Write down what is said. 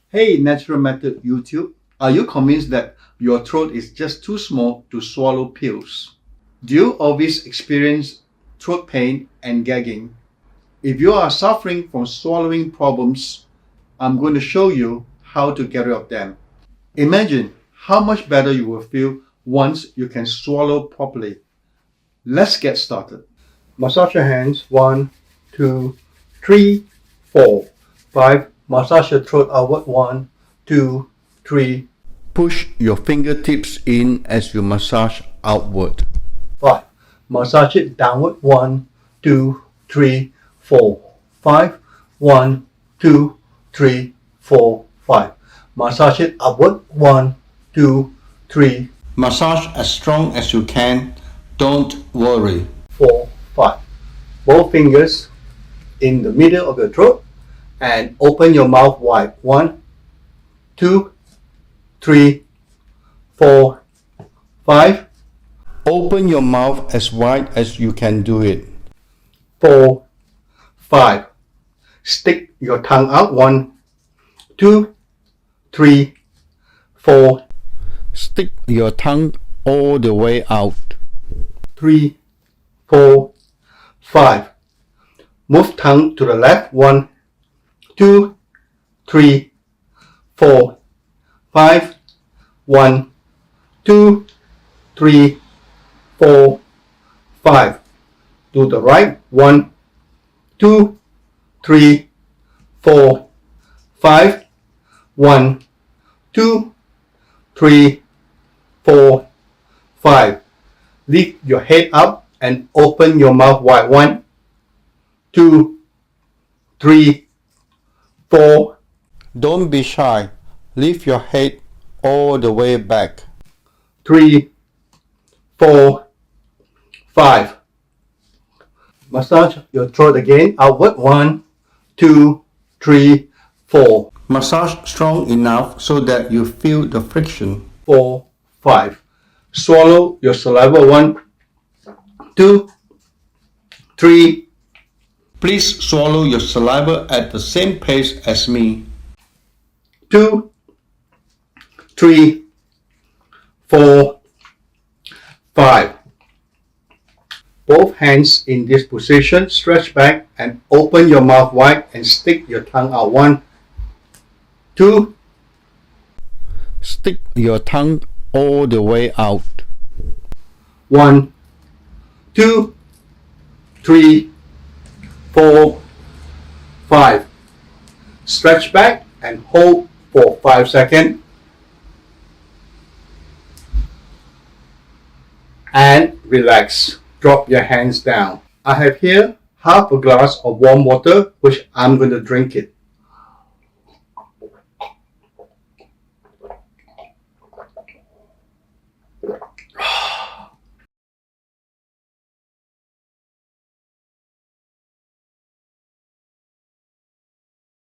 Hey Natural Method YouTube, are you convinced that your throat is just too small to swallow pills? Do you always experience throat pain and gagging? If you are suffering from swallowing problems, I'm going to show you how to get rid of them. Imagine how much better you will feel once you can swallow properly. Let's get started. Massage your hands. 1, 2, 3, 4, 5. Massage your throat outward. 1, 2, 3. Push your fingertips in as you massage outward. 5. Massage it downward. 1, 2, 3, 4, 5. 1, 2, 3, 4, 5. Massage it upward. 1, 2, 3. Massage as strong as you can. Don't worry. 4, 5. Both fingers in the middle of your throat and open your mouth wide. 1, 2, 3, 4, 5. Open your mouth as wide as you can do it. 4, 5. Stick your tongue out. 1, 2, 3, 4. Stick your tongue all the way out. 3, 4, 5. Move tongue to the left. 1, 2, 3, 4, 5. 1, 2, 3, 4, 5. To the right. 1, 2, 3, 4, 5. 1, 2, 3, 4, 5. Lift your head up and open your mouth wide. 1, 2, 3, 4. Don't be shy. Lift your head all the way back. 3, 4, 5. Massage your throat again. Outward. 1, 2, 3, 4. Massage strong enough so that you feel the friction. 4, 5. Swallow your saliva. 1, 2, 3. Please swallow your saliva at the same pace as me. 2, 3, 4, 5. Both hands in this position. Stretch back and open your mouth wide and stick your tongue out. 1, 2. Stick your tongue all the way out. 1, 2, 3, 4, 5. Stretch back and hold for 5 seconds. And relax. Drop your hands down. I have here half a glass of warm water, which I'm going to drink it.